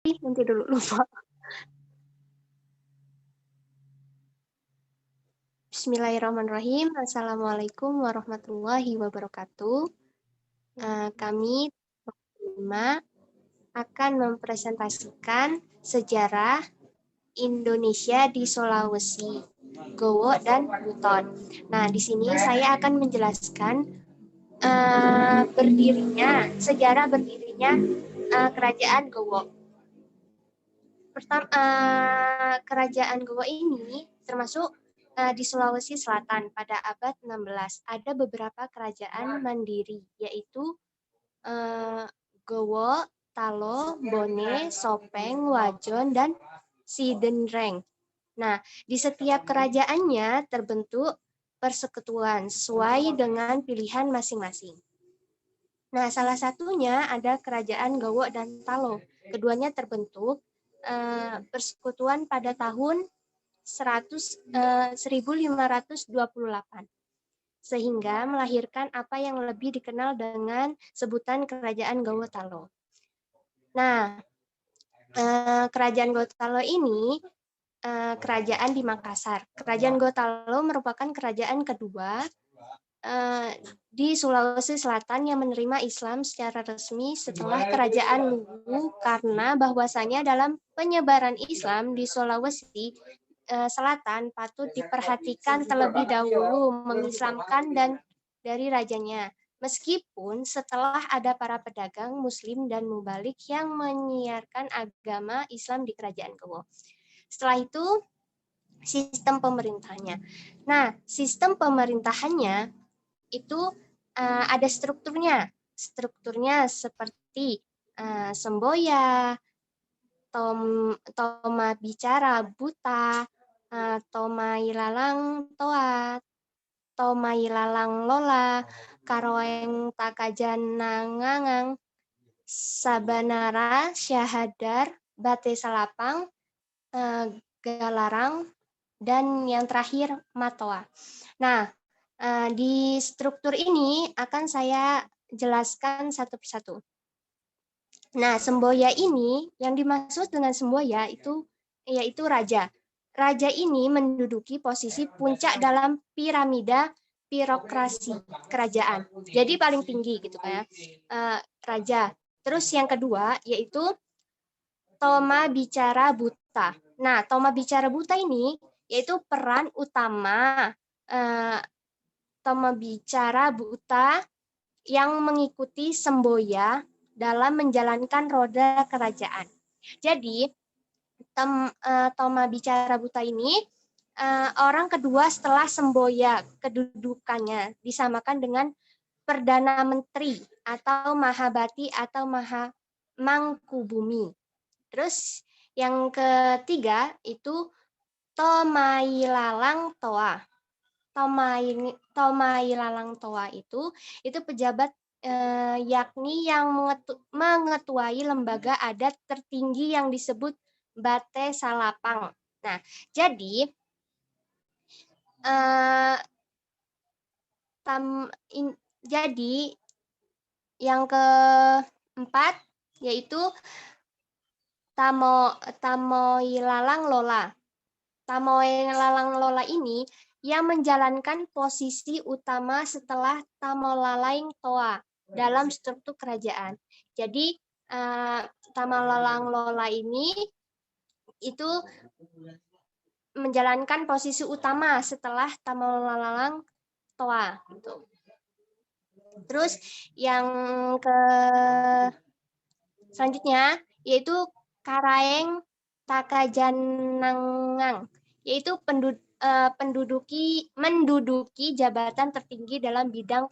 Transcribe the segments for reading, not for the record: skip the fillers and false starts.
Nanti dulu lupa. Bismillahirrahmanirrahim. Assalamualaikum warahmatullahi wabarakatuh. Kami 5 akan mempresentasikan sejarah Indonesia di Sulawesi, Gowo dan Buton. Nah, di sini saya akan menjelaskan sejarah berdirinya Kerajaan Gowo. Pertama, Kerajaan Gowo ini termasuk di Sulawesi Selatan pada abad 16. Ada beberapa kerajaan mandiri, yaitu Gowo, Talo, Bone, Sopeng, Wajon, dan Sidenreng. Nah, di setiap kerajaannya terbentuk persekutuan sesuai dengan pilihan masing-masing. Nah, salah satunya ada Kerajaan Gowo dan Talo. Keduanya terbentuk persekutuan pada tahun 1528, sehingga melahirkan apa yang lebih dikenal dengan sebutan Kerajaan Gowo Talo. Nah, Kerajaan Gowo Talo ini kerajaan di Makassar. Kerajaan Gowo Talo merupakan kerajaan kedua di Sulawesi Selatan yang menerima Islam secara resmi setelah Kerajaan Luwu, karena bahwasanya dalam penyebaran Islam di Sulawesi Selatan patut diperhatikan terlebih dahulu mengislamkan dan dari rajanya. Meskipun setelah ada para pedagang Muslim dan mubalik yang menyiarkan agama Islam di Kerajaan Gowo. Setelah itu sistem pemerintahnya. Nah, sistem pemerintahannya itu ada strukturnya. Strukturnya seperti semboya, toma bicara buta, toma ilalang toa, toma ilalang lola, karoeng takajan nangangang, sabanara syahadar, bate salapang, galarang, dan yang terakhir matoa. Nah, di struktur ini akan saya jelaskan satu persatu. Nah, semboya ini, yang dimaksud dengan semboya itu yaitu raja. Raja ini menduduki posisi puncak dalam piramida birokrasi kerajaan. Jadi paling tinggi gitu kan ya. Raja. Terus yang kedua yaitu toma bicara buta. Nah, toma bicara buta ini yaitu peran utama toma bicara buta yang mengikuti semboya dalam menjalankan roda kerajaan. Jadi, toma bicara buta ini orang kedua setelah semboya, kedudukannya disamakan dengan Perdana Menteri atau Mahabati atau Mangkubumi. Terus yang ketiga itu Tomailalang Toa. Tomailalang Toa itu pejabat yakni yang mengetuai lembaga adat tertinggi yang disebut Bate Salapang. Nah, jadi yang keempat yaitu Tamoilalang Lola. Tamoilalang Lola ini yang menjalankan posisi utama setelah Tamolalaing Toa dalam struktur kerajaan. Jadi Tamolalang Lola ini itu menjalankan posisi utama setelah Tamolalang Toa. Gitu. Terus yang selanjutnya yaitu Karaeng Takajanangang, yaitu menduduki jabatan tertinggi dalam bidang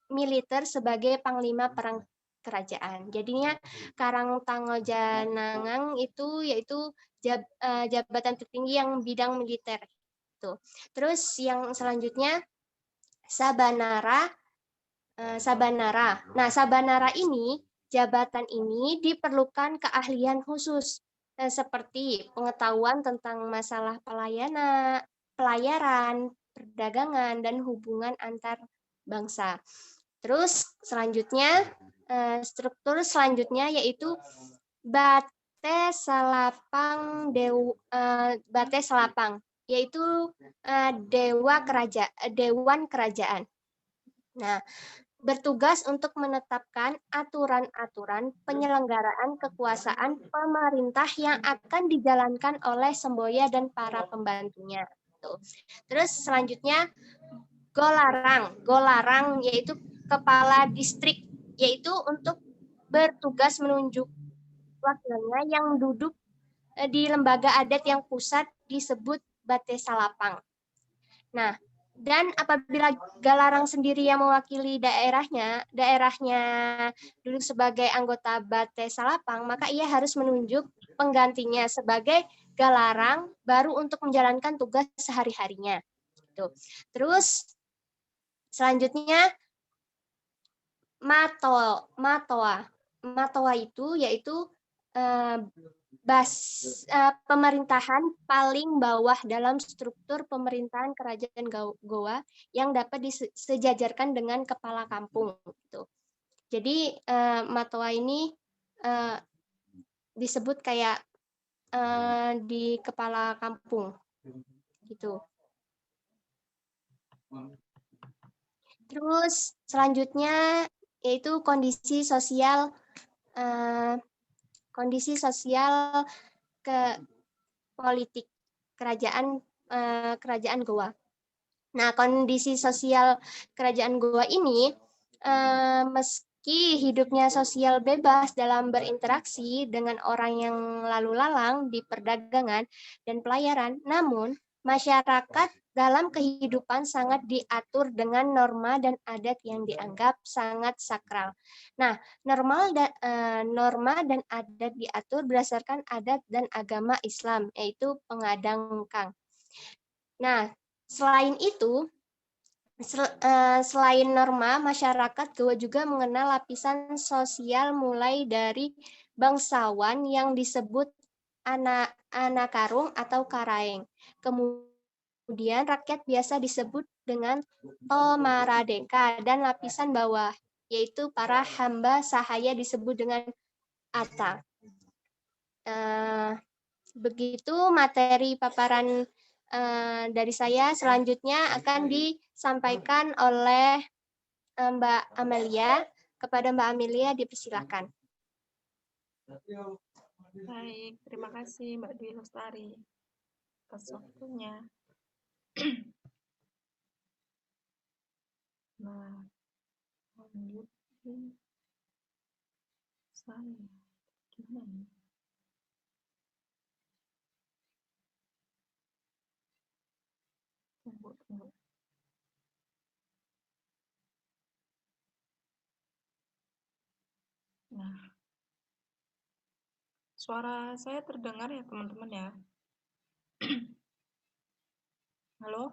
militer sebagai panglima perang kerajaan. Jadinya Karang Tangojanangang itu yaitu jabatan tertinggi yang bidang militer. Tuh. Terus yang selanjutnya Sabanara. Nah, Sabanara ini jabatan ini diperlukan keahlian khusus seperti pengetahuan tentang masalah pelayaran, perdagangan, dan hubungan antar bangsa. Terus selanjutnya struktur selanjutnya yaitu Bate Salapang, yaitu Dewan Kerajaan. Nah, bertugas untuk menetapkan aturan-aturan penyelenggaraan kekuasaan pemerintah yang akan dijalankan oleh Semboya dan para pembantunya. Terus selanjutnya Golarang yaitu kepala distrik, yaitu untuk bertugas menunjuk wakilnya yang duduk di lembaga adat yang pusat disebut Bate Salapang. Nah, dan apabila Galarang sendiri yang mewakili daerahnya duduk sebagai anggota Bate Salapang, maka ia harus menunjuk penggantinya sebagai Galarang baru untuk menjalankan tugas sehari-harinya. Gitu. Terus selanjutnya Matoa itu yaitu pemerintahan paling bawah dalam struktur pemerintahan kerajaan Goa yang dapat disejajarkan dengan kepala kampung. Gitu. Jadi Matoa ini disebut kayak di kepala kampung, gitu. Terus selanjutnya yaitu kondisi sosial ke politik kerajaan Goa. Nah, kondisi sosial kerajaan Goa ini meski hidupnya sosial bebas dalam berinteraksi dengan orang yang lalu lalang di perdagangan dan pelayaran, namun masyarakat dalam kehidupan sangat diatur dengan norma dan adat yang dianggap sangat sakral. Nah, norma dan adat diatur berdasarkan adat dan agama Islam, yaitu pengadang kang. Nah, selain itu, selain norma, masyarakat Goa juga mengenal lapisan sosial mulai dari bangsawan yang disebut anak karung atau karaeng. Kemudian rakyat biasa disebut dengan tomaradeka dan lapisan bawah, yaitu para hamba sahaya disebut dengan ata. Begitu materi paparan dari saya. Selanjutnya akan disampaikan oleh Mbak Amelia. Kepada Mbak Amelia dipersilakan. Baik, terima kasih Mbak Dwi Lestari atas waktunya. Nah, lanjut saya gimana? Tunggu. Nah, suara saya terdengar ya teman-teman ya? Halo?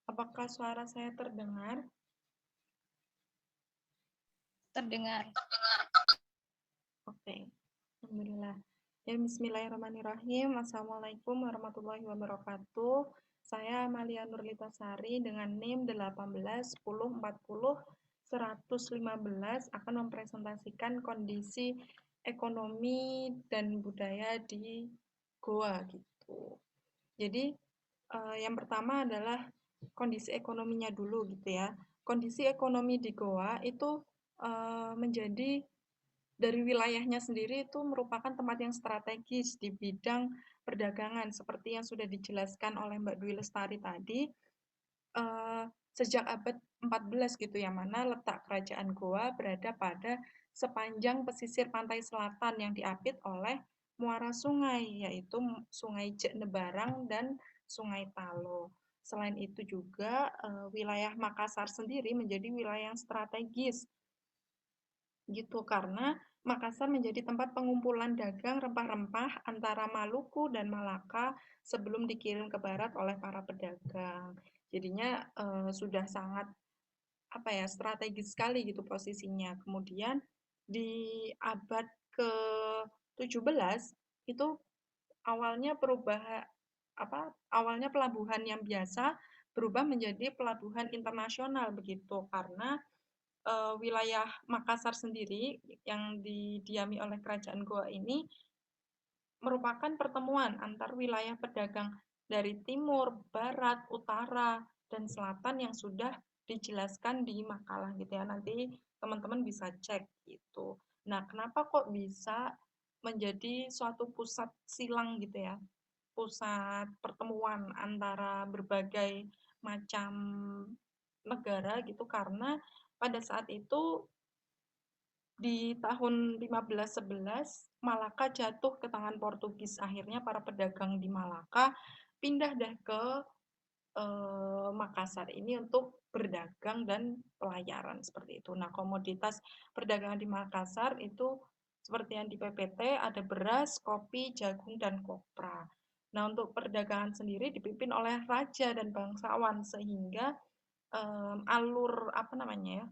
Apakah suara saya terdengar? Terdengar. Oke, alhamdulillah. Ya, bismillahirrahmanirrahim. Assalamualaikum warahmatullahi wabarakatuh. Saya Amalia Nurlitasari dengan NIM 181040 115 akan mempresentasikan kondisi ekonomi dan budaya di Goa gitu. Jadi yang pertama adalah kondisi ekonominya dulu gitu ya. Kondisi ekonomi di Goa itu menjadi dari wilayahnya sendiri itu merupakan tempat yang strategis di bidang perdagangan seperti yang sudah dijelaskan oleh Mbak Dwi Lestari tadi. Sejak abad 14 gitu ya, mana letak kerajaan Goa berada pada sepanjang pesisir pantai selatan yang diapit oleh muara sungai, yaitu Sungai Jeknebarang dan Sungai Talo. Selain itu juga wilayah Makassar sendiri menjadi wilayah yang strategis gitu karena Makassar menjadi tempat pengumpulan dagang rempah-rempah antara Maluku dan Malaka sebelum dikirim ke barat oleh para pedagang. Jadinya sudah sangat strategis sekali gitu posisinya. Kemudian di abad ke-17 itu awalnya awalnya pelabuhan yang biasa berubah menjadi pelabuhan internasional begitu karena wilayah Makassar sendiri yang didiami oleh Kerajaan Goa ini merupakan pertemuan antar wilayah pedagang dari timur, barat, utara, dan selatan yang sudah dijelaskan di makalah gitu ya. Nanti teman-teman bisa cek gitu. Nah, kenapa kok bisa menjadi suatu pusat silang gitu ya? Pusat pertemuan antara berbagai macam negara gitu karena pada saat itu di tahun 1511 Malaka jatuh ke tangan Portugis. Akhirnya para pedagang di Malaka pindah deh ke Makassar ini untuk berdagang dan pelayaran seperti itu. Nah, komoditas perdagangan di Makassar itu seperti yang di PPT ada beras, kopi, jagung, dan kopra. Nah, untuk perdagangan sendiri dipimpin oleh raja dan bangsawan sehingga alur apa namanya ya,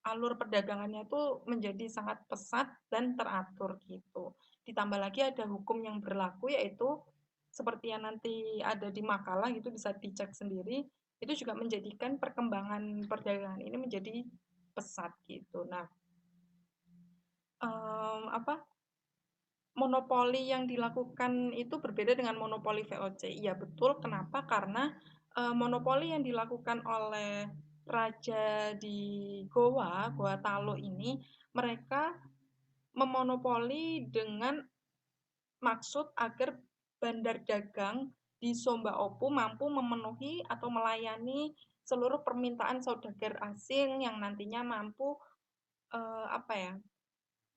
alur perdagangannya itu menjadi sangat pesat dan teratur gitu. Ditambah lagi ada hukum yang berlaku yaitu seperti yang nanti ada di makalah gitu bisa dicek sendiri, itu juga menjadikan perkembangan perdagangan ini menjadi pesat gitu. Nah, apa monopoli yang dilakukan itu berbeda dengan monopoli VOC. Iya betul, kenapa? Karena monopoli yang dilakukan oleh raja di Goa, Goa Talo ini, mereka memonopoli dengan maksud agar bandar dagang di Somba Opu mampu memenuhi atau melayani seluruh permintaan saudagar asing yang nantinya mampu apa ya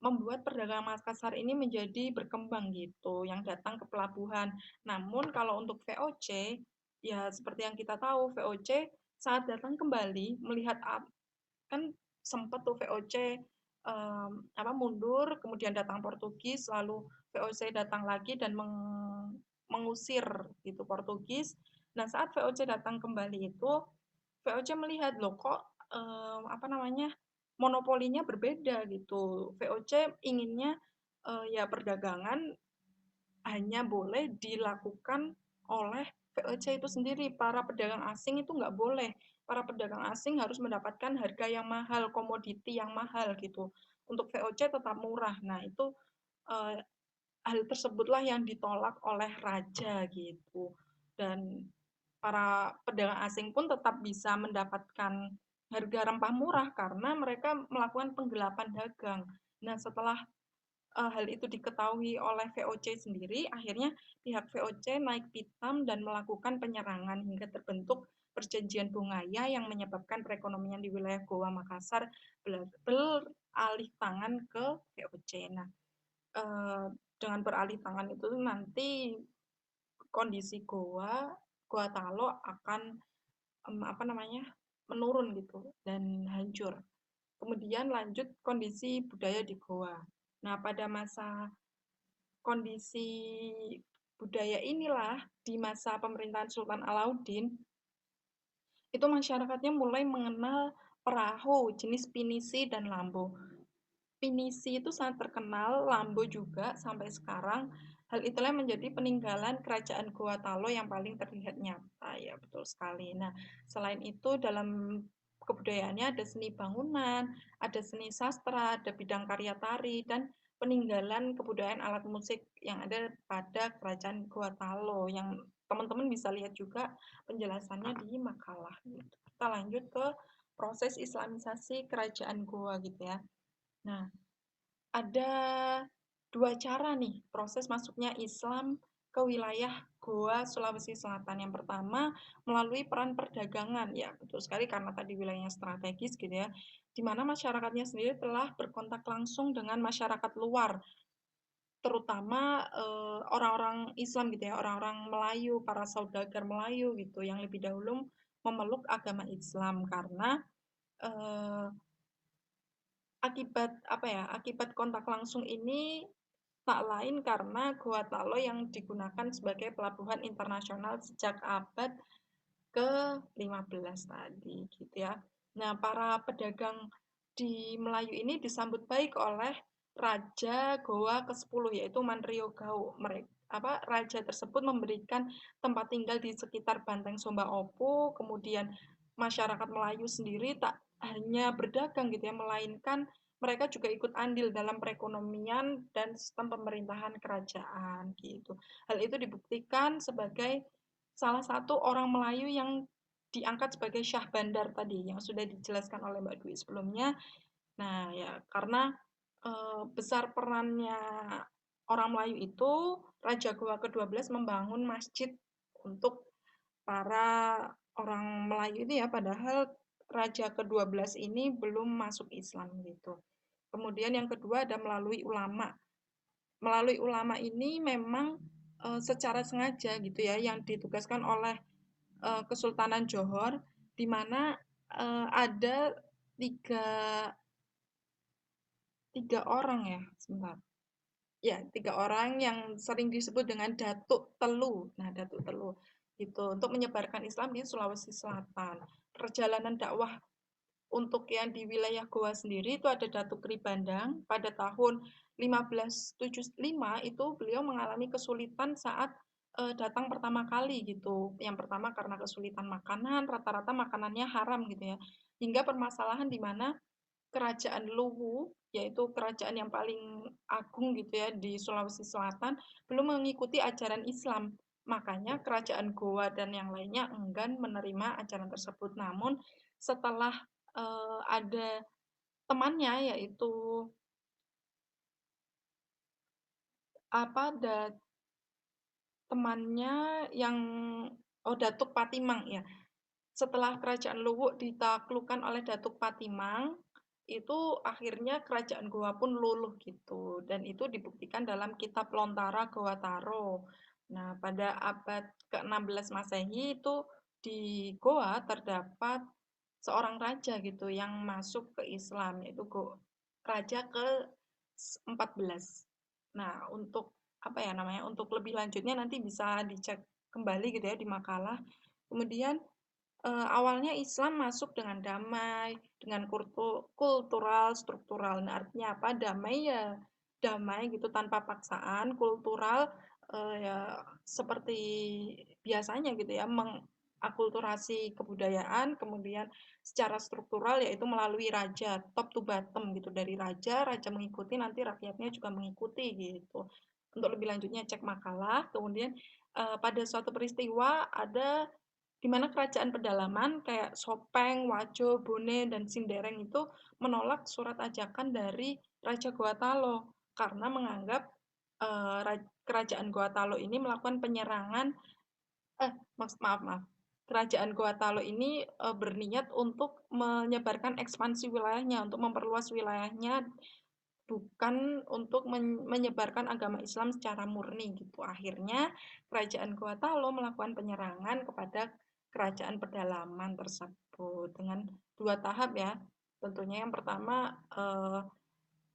membuat perdagangan Makassar ini menjadi berkembang gitu, yang datang ke pelabuhan. Namun kalau untuk VOC, ya seperti yang kita tahu, VOC saat datang kembali melihat kan sempat tuh VOC mundur, kemudian datang Portugis, lalu VOC datang lagi dan mengusir gitu Portugis. Nah saat VOC datang kembali itu, VOC melihat loh kok apa namanya monopolinya berbeda gitu. VOC inginnya ya perdagangan hanya boleh dilakukan oleh VOC itu sendiri. Para pedagang asing itu nggak boleh. Para pedagang asing harus mendapatkan harga yang mahal, komoditi yang mahal gitu. Untuk VOC tetap murah. Nah itu eh, hal tersebutlah yang ditolak oleh raja gitu. Dan para pedagang asing pun tetap bisa mendapatkan harga rempah murah karena mereka melakukan penggelapan dagang. Nah, setelah hal itu diketahui oleh VOC sendiri, akhirnya pihak VOC naik pitam dan melakukan penyerangan hingga terbentuk perjanjian Bungaya yang menyebabkan perekonomian di wilayah Goa Makassar beralih tangan ke VOC. Nah, dengan beralih tangan itu nanti kondisi Goa Talo akan apa namanya menurun gitu dan hancur. Kemudian lanjut kondisi budaya di Goa. Nah, pada masa kondisi budaya inilah di masa pemerintahan Sultan Alauddin itu masyarakatnya mulai mengenal perahu jenis pinisi dan lambo. Pinisi itu sangat terkenal, lambo juga sampai sekarang. Hal itulah yang menjadi peninggalan kerajaan Goa Talo yang paling terlihat nyata. Ya, betul sekali. Nah, selain itu dalam kebudayaannya ada seni bangunan, ada seni sastra, ada bidang karya tari, dan peninggalan kebudayaan alat musik yang ada pada kerajaan Goa Talo yang teman-teman bisa lihat juga penjelasannya di makalah. Gitu. Kita lanjut ke proses islamisasi kerajaan Goa gitu ya. Nah, ada dua cara nih proses masuknya Islam ke wilayah Goa, Sulawesi Selatan. Yang pertama, melalui peran perdagangan. Ya, betul sekali karena tadi wilayahnya strategis gitu ya, di mana masyarakatnya sendiri telah berkontak langsung dengan masyarakat luar, terutama orang-orang Islam gitu ya, orang-orang Melayu, para saudagar Melayu gitu, yang lebih dahulu memeluk agama Islam karena eh, akibat kontak langsung ini tak lain karena Goa Talo yang digunakan sebagai pelabuhan internasional sejak abad ke-15 tadi gitu ya. Nah, para pedagang di Melayu ini disambut baik oleh Raja Goa ke-10 yaitu Manrio Gau. Raja tersebut memberikan tempat tinggal di sekitar Banteng Somba Opu, kemudian masyarakat Melayu sendiri tak hanya berdagang gitu ya, melainkan mereka juga ikut andil dalam perekonomian dan sistem pemerintahan kerajaan gitu. Hal itu dibuktikan sebagai salah satu orang Melayu yang diangkat sebagai Syah Bandar tadi yang sudah dijelaskan oleh Mbak Dwi sebelumnya. Nah, ya karena besar perannya orang Melayu itu, Raja Goa ke-12 membangun masjid untuk para orang Melayu itu ya, padahal Raja ke-12 ini belum masuk Islam gitu. Kemudian yang kedua ada melalui ulama. Melalui ulama ini memang secara sengaja gitu ya yang ditugaskan oleh Kesultanan Johor, di mana ada tiga tiga orang ya, sebentar. Ya, tiga orang yang sering disebut dengan Datuk Telu. Nah, Datuk Telu itu untuk menyebarkan Islam di Sulawesi Selatan. Perjalanan dakwah untuk yang di wilayah Goa sendiri itu ada Datuk Ribandang pada tahun 1575 itu beliau mengalami kesulitan saat datang pertama kali gitu. Yang pertama karena kesulitan makanan, rata-rata makanannya haram gitu ya. Hingga permasalahan di mana kerajaan Luwu, yaitu kerajaan yang paling agung gitu ya di Sulawesi Selatan, belum mengikuti ajaran Islam. Makanya kerajaan Goa dan yang lainnya enggan menerima ajaran tersebut. Namun setelah ada temannya yaitu apa temannya yang Datuk Patimang ya. Setelah kerajaan Luwu ditaklukkan oleh Datuk Patimang, itu akhirnya kerajaan Goa pun luluh gitu. Dan itu dibuktikan dalam kitab Lontara Goa Taro. Nah, pada abad ke-16 Masehi itu di Goa terdapat seorang raja gitu yang masuk ke Islam, yaitu raja ke-14. Nah, untuk apa ya namanya? Untuk lebih lanjutnya nanti bisa dicek kembali gitu ya di makalah. Kemudian awalnya Islam masuk dengan damai, dengan kultural, struktural. Nah, artinya apa? Damai ya damai gitu tanpa paksaan, kultural ya seperti biasanya gitu ya, mengakulturasi kebudayaan, kemudian secara struktural yaitu melalui raja, top to bottom gitu, dari raja, raja mengikuti, nanti rakyatnya juga mengikuti gitu. Untuk lebih lanjutnya cek makalah, kemudian pada suatu peristiwa ada di mana kerajaan pedalaman kayak Sopeng, Wajo, Bone, dan Sindereng itu menolak surat ajakan dari Raja Goa Talo karena menganggap kerajaan Goa Talo ini melakukan penyerangan maaf, kerajaan Goa Talo ini berniat untuk menyebarkan ekspansi wilayahnya, untuk memperluas wilayahnya, bukan untuk menyebarkan agama Islam secara murni gitu. Akhirnya kerajaan Goa Talo melakukan penyerangan kepada kerajaan pedalaman tersebut dengan dua tahap ya. Tentunya yang pertama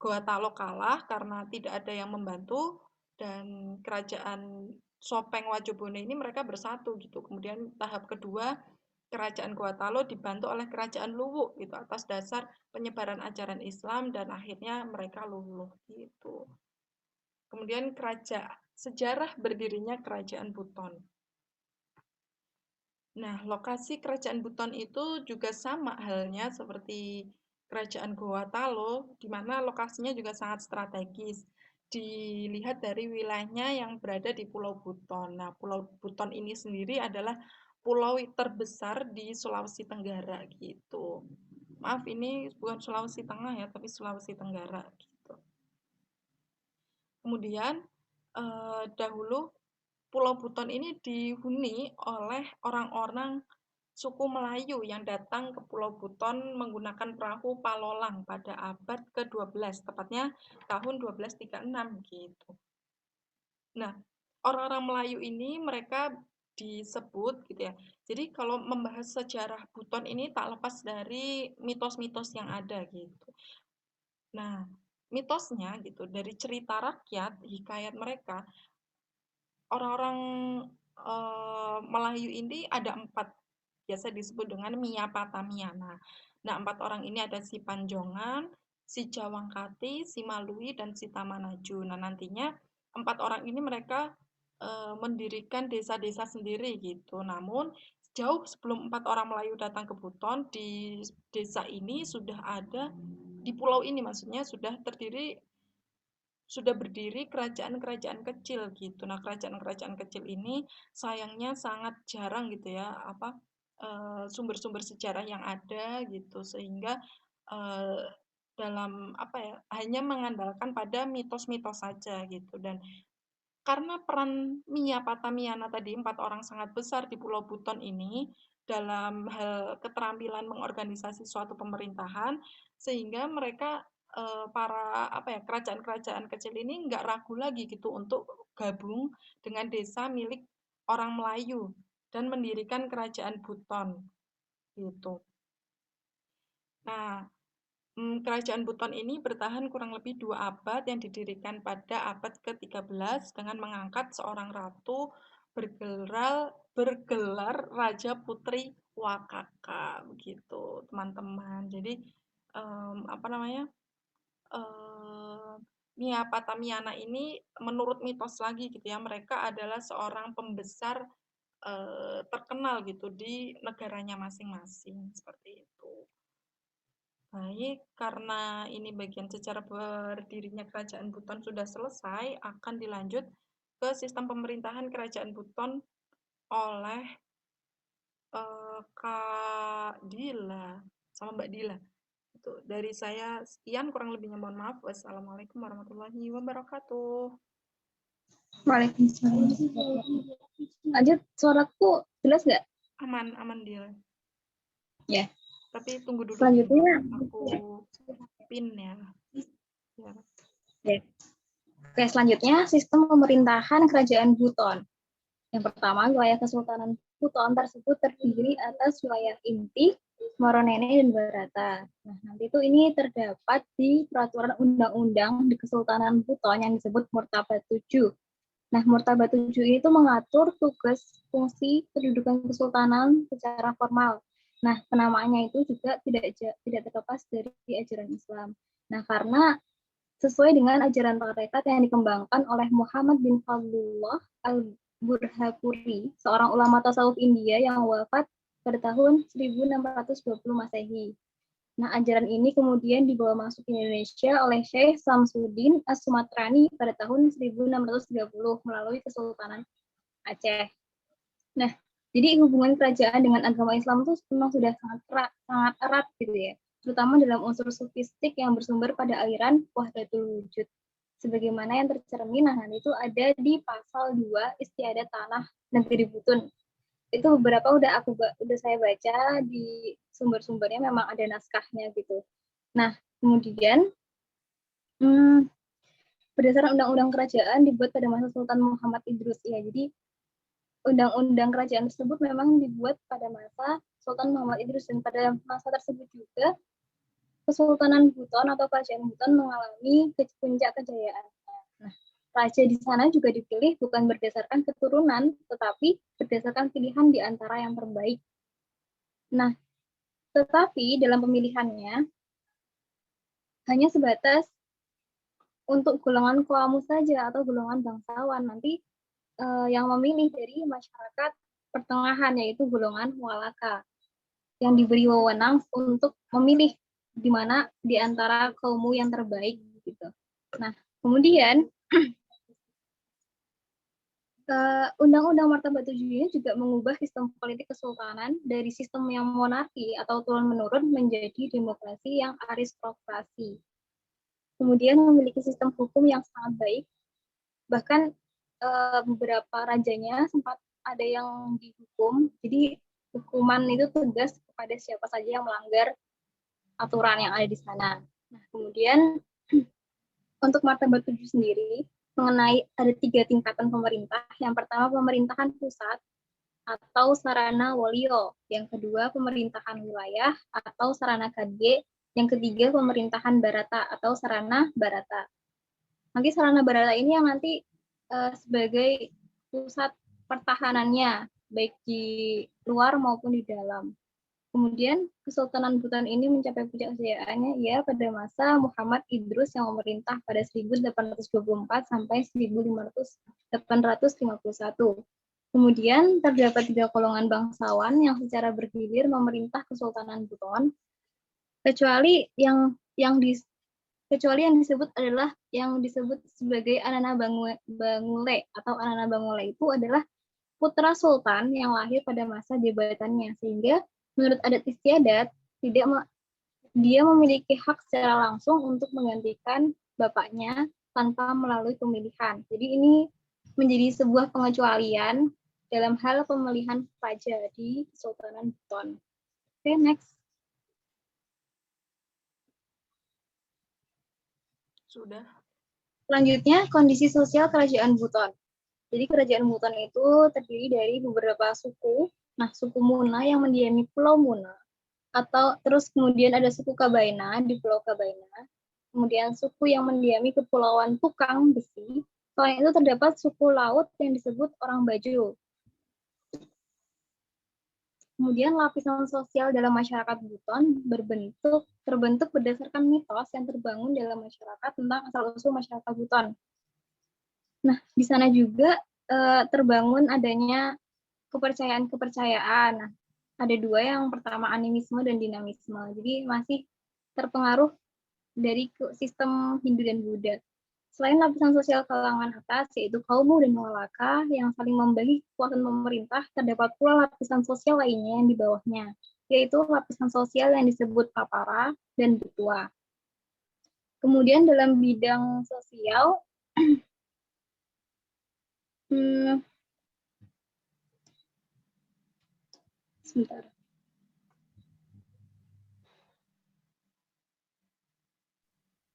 Goa Talo kalah karena tidak ada yang membantu, dan kerajaan Sopeng Wajobone ini mereka bersatu gitu. Kemudian tahap kedua kerajaan Goa Talo dibantu oleh kerajaan Luwu gitu atas dasar penyebaran ajaran Islam dan akhirnya mereka luluh gitu. Kemudian sejarah berdirinya kerajaan Buton. Nah, lokasi kerajaan Buton itu juga sama halnya seperti kerajaan Goa Talo, di mana lokasinya juga sangat strategis. Dilihat dari wilayahnya yang berada di Pulau Buton. Nah, Pulau Buton ini sendiri adalah pulau terbesar di Sulawesi Tenggara gitu. Maaf, ini bukan Sulawesi Tengah ya, tapi Sulawesi Tenggara gitu. Kemudian dahulu Pulau Buton ini dihuni oleh orang-orang suku Melayu yang datang ke Pulau Buton menggunakan perahu Palolang pada abad ke-12, tepatnya tahun 1236 gitu. Nah, orang-orang Melayu ini mereka disebut gitu ya. Jadi kalau membahas sejarah Buton ini tak lepas dari mitos-mitos yang ada gitu. Nah, mitosnya gitu dari cerita rakyat, hikayat mereka, orang-orang Melayu ini ada 4, biasa disebut dengan Mia Patamiana. Nah, 4 orang ini ada si Panjongan, si Jawangkati, si Malui, dan si Tamanaju. Nah, nantinya 4 orang ini mereka mendirikan desa-desa sendiri gitu. Namun jauh sebelum 4 orang Melayu datang ke Buton, di desa ini sudah ada, di pulau ini maksudnya sudah berdiri kerajaan-kerajaan kecil gitu. Nah, kerajaan-kerajaan kecil ini sayangnya sangat jarang gitu ya, sumber-sumber sejarah yang ada gitu, sehingga dalam apa ya, hanya mengandalkan pada mitos-mitos saja gitu. Dan karena peran Mia Patamiana tadi 4 orang sangat besar di Pulau Buton ini dalam hal keterampilan mengorganisasi suatu pemerintahan, sehingga mereka para kerajaan-kerajaan kecil ini nggak ragu lagi gitu untuk gabung dengan desa milik orang Melayu dan mendirikan kerajaan Buton gitu. Nah, kerajaan Buton ini bertahan kurang lebih 2 abad, yang didirikan pada abad ke-13 dengan mengangkat seorang ratu bergelar Raja Putri Wakaka begitu, teman-teman. Jadi apa namanya? Mia Patamiana ini menurut mitos lagi gitu ya, mereka adalah seorang pembesar terkenal gitu di negaranya masing-masing seperti itu. Baik, karena ini bagian sejarah berdirinya Kerajaan Buton sudah selesai, akan dilanjut ke sistem pemerintahan Kerajaan Buton oleh Kak Dila sama Mbak Dila. Itu dari saya sekian, kurang lebihnya mohon maaf. Wassalamualaikum warahmatullahi wabarakatuh. Waalaikumsalam. Lanjut, suaraku jelas nggak? Aman Dila. Ya. Tapi tunggu dulu. Selanjutnya Aku pin ya. Oke, selanjutnya sistem pemerintahan Kerajaan Buton. Yang pertama, wilayah Kesultanan Buton tersebut terdiri atas wilayah inti, Moronene, dan Barata. Nah, nanti itu ini terdapat di peraturan undang-undang di Kesultanan Buton yang disebut Murtabat 7. Nah, Murtabat 7 ini tuh mengatur tugas fungsi kedudukan kesultanan secara formal. Nah, penamaannya itu juga tidak terlepas dari ajaran Islam. Nah, karena sesuai dengan ajaran tarekat yang dikembangkan oleh Muhammad bin Fadlullah al-Burhapuri, seorang ulama tasawuf India yang wafat pada tahun 1620 Masehi. Nah, ajaran ini kemudian dibawa masuk ke Indonesia oleh Syekh Samsuddin As-Sumatrani pada tahun 1630 melalui Kesultanan Aceh. Nah, jadi hubungan kerajaan dengan agama Islam itu memang sudah sangat erat gitu ya, terutama dalam unsur sufistik yang bersumber pada aliran Wahdatul Wujud. Sebagaimana yang tercermin, nah nanti itu ada di pasal 2 Istiadat Tanah Negeri Buton. Itu beberapa udah saya baca di sumber-sumbernya, memang ada naskahnya gitu. Nah, kemudian berdasarkan undang-undang kerajaan dibuat pada masa Sultan Muhammad Idris ya. Jadi undang-undang kerajaan tersebut memang dibuat pada masa Sultan Muhammad Idris, dan pada masa tersebut juga Kesultanan Buton atau Kerajaan Buton mengalami puncak kejayaan. Nah, raja di sana juga dipilih bukan berdasarkan keturunan, tetapi berdasarkan pilihan di antara yang terbaik. Nah, tetapi dalam pemilihannya hanya sebatas untuk golongan kaum saja atau golongan bangsawan. Nanti yang memilih dari masyarakat pertengahan, yaitu golongan Walaka, yang diberi wewenang untuk memilih di mana di antara kaummu yang terbaik gitu. Nah, kemudian Undang-Undang Martabat 7 ini juga mengubah sistem politik kesultanan dari sistem yang monarki atau turun-menurun menjadi demokrasi yang aristokrasi. Kemudian memiliki sistem hukum yang sangat baik, bahkan beberapa rajanya sempat ada yang dihukum, jadi hukuman itu tegas kepada siapa saja yang melanggar aturan yang ada di sana. Nah, kemudian untuk Martabat 7 sendiri mengenai ada 3 tingkatan pemerintah. Yang pertama pemerintahan pusat atau sarana wolio, yang kedua pemerintahan wilayah atau sarana kadge, yang ketiga pemerintahan barata atau sarana barata. Nanti sarana barata ini yang nanti sebagai pusat pertahanannya, baik di luar maupun di dalam. Kemudian Kesultanan Buton ini mencapai puncak kejayaannya ya pada masa Muhammad Idris yang memerintah pada 1824 sampai 1851. Kemudian terdapat 3 golongan bangsawan yang secara bergilir memerintah Kesultanan Buton, kecuali yang disebut adalah yang disebut sebagai Anana Bangule atau Anana Bangule itu adalah putra sultan yang lahir pada masa jabatannya, sehingga menurut adat istiadat dia memiliki hak secara langsung untuk menggantikan bapaknya tanpa melalui pemilihan. Jadi ini menjadi sebuah pengecualian dalam hal pemilihan raja di Kesultanan Buton. Oke, next. Sudah. Selanjutnya, kondisi sosial Kerajaan Buton. Jadi Kerajaan Buton itu terdiri dari beberapa suku. Nah, suku Muna yang mendiami Pulau Muna, atau terus kemudian ada suku Kabaina di Pulau Kabaina. Kemudian suku yang mendiami Kepulauan Tukang Besi. Selain itu terdapat suku laut yang disebut orang Bajo. Kemudian lapisan sosial dalam masyarakat Buton terbentuk berdasarkan mitos yang terbangun dalam masyarakat tentang asal-usul masyarakat Buton. Nah, di sana juga terbangun adanya kepercayaan-kepercayaan. Nah, ada 2, yang pertama animisme dan dinamisme. Jadi masih terpengaruh dari sistem Hindu dan Buddha. Selain lapisan sosial kalangan atas, yaitu kaum dan walaka yang saling membagi kekuasaan pemerintah, terdapat pula lapisan sosial lainnya yang di bawahnya, yaitu lapisan sosial yang disebut papara dan betua. Kemudian dalam bidang sosial, sebentar.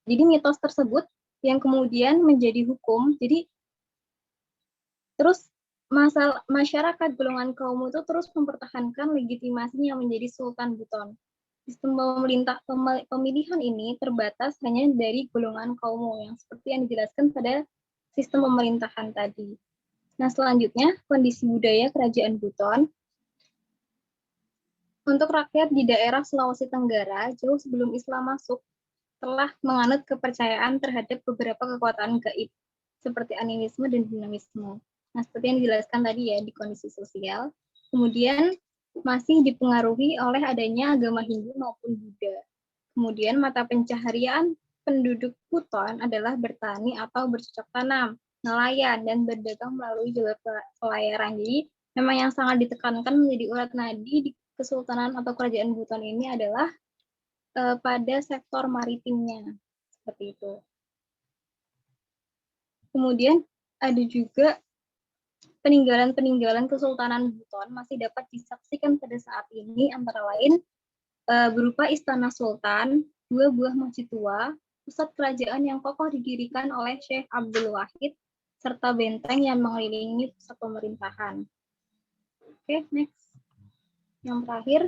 Jadi mitos tersebut yang kemudian menjadi hukum. Jadi terus masyarakat golongan kaum itu terus mempertahankan legitimasinya menjadi Sultan Buton. Sistem pemilihan ini terbatas hanya dari golongan kaum yang seperti yang dijelaskan pada sistem pemerintahan tadi. Nah, selanjutnya kondisi budaya Kerajaan Buton. Untuk rakyat di daerah Sulawesi Tenggara, jauh sebelum Islam masuk, telah menganut kepercayaan terhadap beberapa kekuatan gaib, seperti animisme dan dinamisme. Nah, seperti yang dijelaskan tadi ya, di kondisi sosial. Kemudian masih dipengaruhi oleh adanya agama Hindu maupun Buddha. Kemudian mata pencaharian penduduk Buton adalah bertani atau bercocok tanam, nelayan, dan berdagang melalui jalur pelayaran. Jadi memang yang sangat ditekankan menjadi urat nadi di Kesultanan atau Kerajaan Buton ini adalah pada sektor maritimnya, seperti itu. Kemudian ada juga peninggalan-peninggalan Kesultanan Buton masih dapat disaksikan pada saat ini, antara lain berupa Istana Sultan, 2 buah masjid tua, pusat kerajaan yang kokoh didirikan oleh Syekh Abdul Wahid, serta benteng yang mengelilingi pusat pemerintahan. Oke, next. Yang terakhir,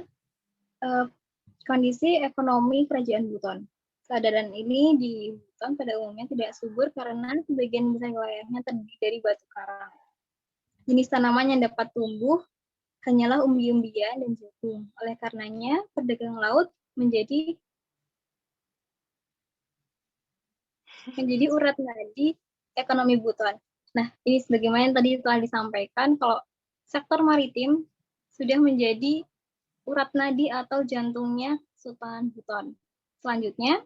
kondisi ekonomi Kerajaan Buton. Keadaan ini di Buton pada umumnya tidak subur karena sebagian besar wilayahnya terdiri dari batu karang. Jenis tanaman yang dapat tumbuh hanyalah umbi-umbian dan jagung. Oleh karenanya, perdagangan laut menjadi urat nadi ekonomi Buton. Nah, ini sebagaimana yang tadi telah disampaikan, kalau sektor maritim sudah menjadi urat nadi atau jantungnya Kesultanan Buton. Selanjutnya,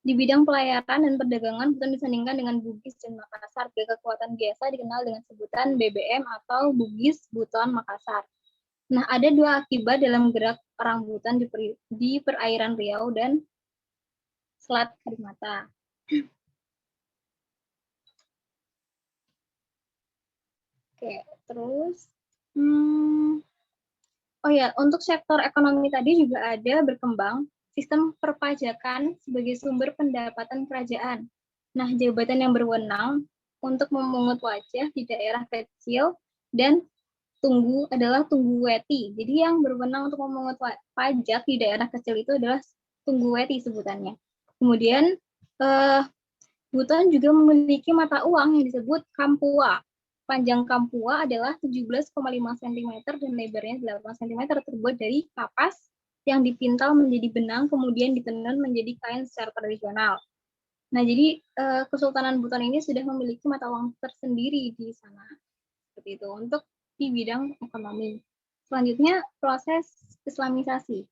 di bidang pelayaran dan perdagangan, Buton disandingkan dengan Bugis dan Makassar. Kekuatan biasa dikenal dengan sebutan BBM atau Bugis Buton Makassar. Nah, ada 2 akibat dalam gerak orang Buton di perairan Riau dan Selat Karimata. Oke, terus oh ya, untuk sektor ekonomi tadi juga ada berkembang sistem perpajakan sebagai sumber pendapatan kerajaan. Nah, jabatan yang berwenang untuk memungut wajah di daerah kecil dan adalah tungguweti. Jadi yang berwenang untuk memungut pajak di daerah kecil itu adalah tungguweti sebutannya. Kemudian Buton juga memiliki mata uang yang disebut kampua. Panjang kampua adalah 17,5 cm dan lebarnya 8 cm, terbuat dari kapas yang dipintal menjadi benang, kemudian ditenun menjadi kain secara tradisional. Nah, jadi Kesultanan Buton ini sudah memiliki mata uang tersendiri di sana. Seperti itu. Untuk di bidang ekonomi. Selanjutnya, proses Islamisasi.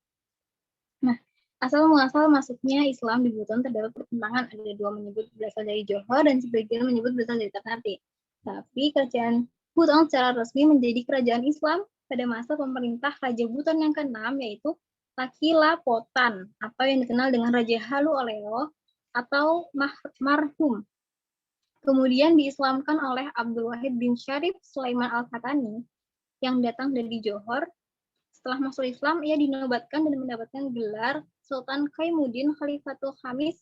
Nah, asal-muasal masuknya Islam di Buton terdapat pertentangan. Ada dua menyebut berasal dari Johor dan sebagian menyebut berasal dari Ternate. Tapi kerajaan Buton secara resmi menjadi kerajaan Islam pada masa pemerintah Raja Buton yang ke-6, yaitu Takila Potan, atau yang dikenal dengan Raja Halu Oleo atau marhum. Kemudian diislamkan oleh Abdul Wahid bin Syarif Sulaiman Al-Fatani yang datang dari Johor. Setelah masuk Islam, ia dinobatkan dan mendapatkan gelar Sultan Qaimuddin Khalifatul Khamis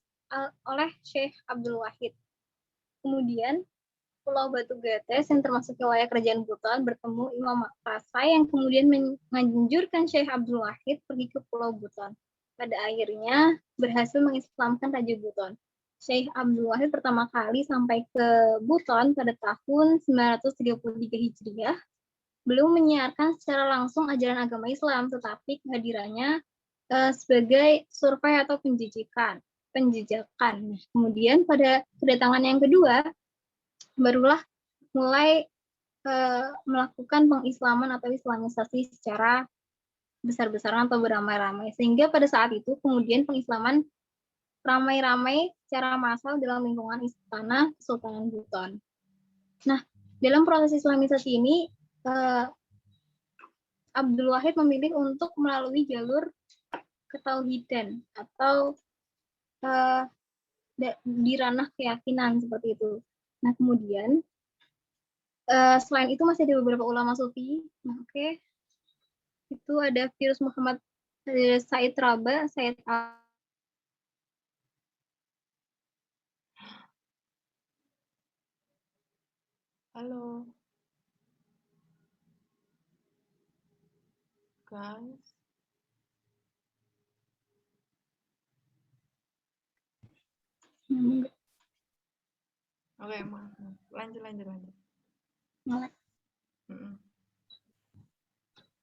oleh Syekh Abdul Wahid. Kemudian, Pulau Batu Gates yang termasuk wilayah kerajaan Buton bertemu Imam Pasai yang kemudian menganjurkan Syekh Abdul Wahid pergi ke Pulau Buton. Pada akhirnya berhasil mengislamkan Raja Buton. Syekh Abdul Wahid pertama kali sampai ke Buton pada tahun 933 Hijriah. Belum menyiarkan secara langsung ajaran agama Islam, tetapi kehadirannya sebagai survei atau penjajakan. Kemudian pada kedatangan yang kedua, barulah mulai melakukan pengislaman atau islamisasi secara besar-besaran atau beramai-ramai. Sehingga pada saat itu kemudian pengislaman ramai-ramai secara massal dalam lingkungan istana Kesultanan Buton. Nah, dalam proses islamisasi ini, Abdul Wahid memilih untuk melalui jalur ketauhidan atau di ranah keyakinan seperti itu. Nah, kemudian selain itu masih ada beberapa ulama sufi. Nah, oke. Itu ada Firuz Muhammad Said Raba, Said Halo. Guys. Oke, maaf. Lanjut.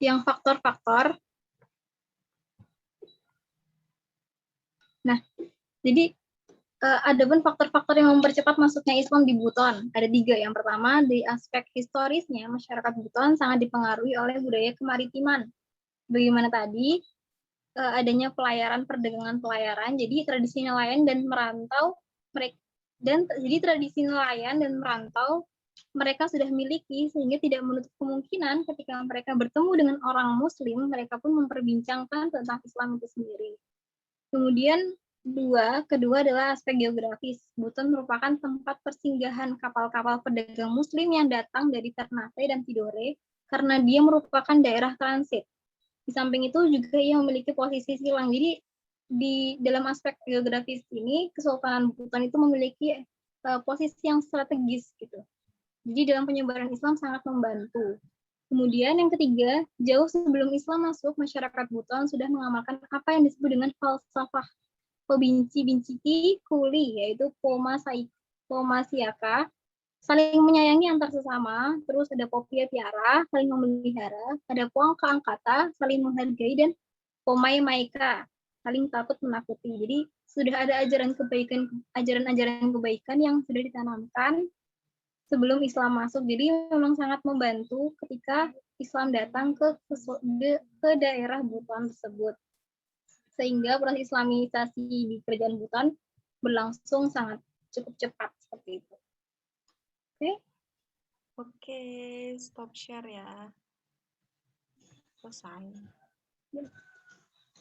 Yang faktor-faktor. Nah, jadi ada pun faktor-faktor yang mempercepat masuknya Islam di Buton. Ada 3. Yang pertama, dari aspek historisnya, masyarakat Buton sangat dipengaruhi oleh budaya kemaritiman. Bagaimana tadi, adanya perdagangan pelayaran, jadi tradisi nelayan dan merantau mereka sudah miliki, sehingga tidak menutup kemungkinan ketika mereka bertemu dengan orang Muslim, mereka pun memperbincangkan tentang Islam itu sendiri. Kemudian kedua adalah aspek geografis. Buton merupakan tempat persinggahan kapal-kapal pedagang Muslim yang datang dari Ternate dan Tidore karena dia merupakan daerah transit. Di samping itu juga ia memiliki posisi silang. Jadi di dalam aspek geografis ini, Kesultanan Buton itu memiliki posisi yang strategis gitu. Jadi dalam penyebaran Islam sangat membantu. Kemudian yang ketiga, jauh sebelum Islam masuk, masyarakat Buton sudah mengamalkan apa yang disebut dengan falsafah Pobinci-binciki Kuli, yaitu Poma Siaka, saling menyayangi antar sesama, terus ada Popia Tiara, saling memelihara, ada Puang Keangkata, saling menghargai, dan Pomai Maika, saling takut menakuti. Jadi sudah ada ajaran kebaikan yang sudah ditanamkan sebelum Islam masuk. Jadi memang sangat membantu ketika Islam datang ke daerah Buton tersebut. Sehingga proses islamisasi di kerajaan Buton berlangsung sangat cukup cepat seperti itu. Oke, stop share ya. Selesai.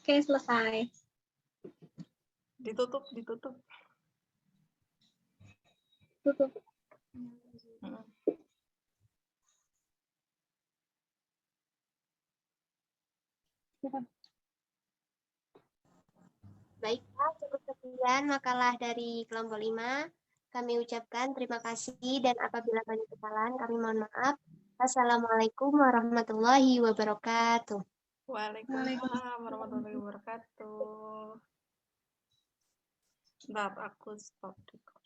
Oke, selesai. Ditutup. Tutup. Baiklah, cukup sekian makalah dari kelompok 5. Kami ucapkan terima kasih dan apabila banyak kesalahan kami mohon maaf. Assalamualaikum warahmatullahi wabarakatuh. Waalaikumsalam warahmatullahi wabarakatuh. Bentar, aku stop record.